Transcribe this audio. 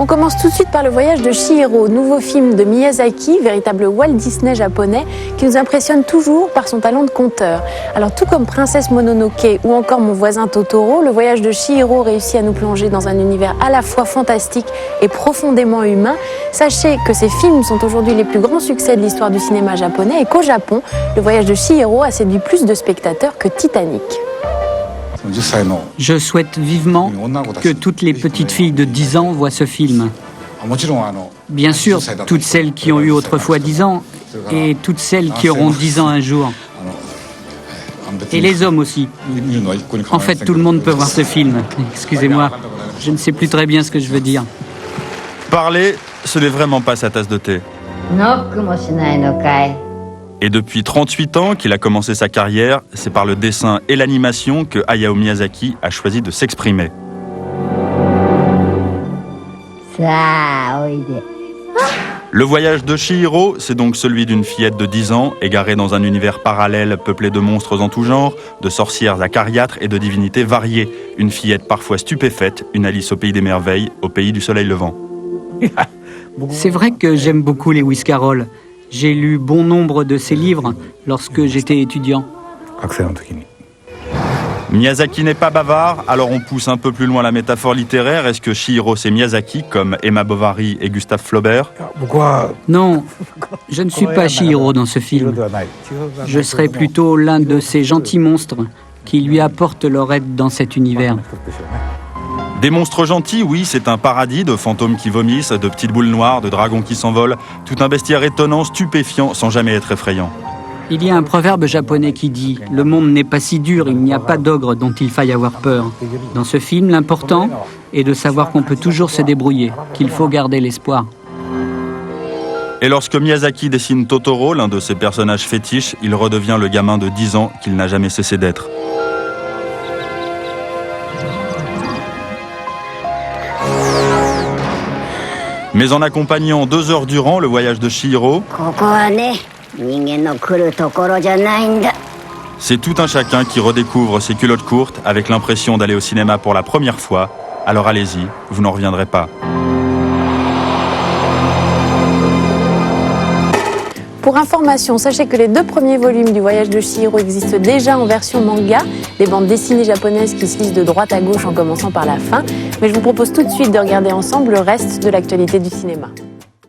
On commence tout de suite par le voyage de Chihiro, nouveau film de Miyazaki, véritable Walt Disney japonais, qui nous impressionne toujours par son talent de conteur. Alors tout comme Princesse Mononoke ou encore Mon voisin Totoro, le voyage de Chihiro réussit à nous plonger dans un univers à la fois fantastique et profondément humain. Sachez que ces films sont aujourd'hui les plus grands succès de l'histoire du cinéma japonais et qu'au Japon, le voyage de Chihiro a séduit plus de spectateurs que Titanic. Je souhaite vivement que toutes les petites filles de 10 ans voient ce film. Bien sûr, toutes celles qui ont eu autrefois 10 ans et toutes celles qui auront 10 ans un jour. Et les hommes aussi. En fait, tout le monde peut voir ce film. Excusez-moi, je ne sais plus très bien ce que je veux dire. Parler, ce n'est vraiment pas sa tasse de thé. Et depuis 38 ans qu'il a commencé sa carrière, c'est par le dessin et l'animation que Hayao Miyazaki a choisi de s'exprimer. Le voyage de Chihiro, c'est donc celui d'une fillette de 10 ans, égarée dans un univers parallèle peuplé de monstres en tout genre, de sorcières acariâtres et de divinités variées. Une fillette parfois stupéfaite, une Alice au pays des merveilles, au pays du soleil levant. C'est vrai que j'aime beaucoup Lewis Carroll. J'ai lu bon nombre de ses livres lorsque j'étais étudiant. Miyazaki n'est pas bavard, alors on pousse un peu plus loin la métaphore littéraire. Est-ce que Chihiro c'est Miyazaki, comme Emma Bovary et Gustave Flaubert? Non, je ne suis pas Chihiro dans ce film. Je serai plutôt l'un de ces gentils monstres qui lui apportent leur aide dans cet univers. Des monstres gentils, oui, c'est un paradis de fantômes qui vomissent, de petites boules noires, de dragons qui s'envolent. Tout un bestiaire étonnant, stupéfiant, sans jamais être effrayant. Il y a un proverbe japonais qui dit « Le monde n'est pas si dur, il n'y a pas d'ogre dont il faille avoir peur ». Dans ce film, l'important est de savoir qu'on peut toujours se débrouiller, qu'il faut garder l'espoir. Et lorsque Miyazaki dessine Totoro, l'un de ses personnages fétiches, il redevient le gamin de 10 ans qu'il n'a jamais cessé d'être. Mais en accompagnant 2 heures durant le voyage de Chihiro, c'est tout un chacun qui redécouvre ses culottes courtes avec l'impression d'aller au cinéma pour la première fois. Alors allez-y, vous n'en reviendrez pas. Pour information, sachez que les 2 premiers volumes du voyage de Chihiro existent déjà en version manga, des bandes dessinées japonaises qui se lisent de droite à gauche en commençant par la fin. Mais je vous propose tout de suite de regarder ensemble le reste de l'actualité du cinéma.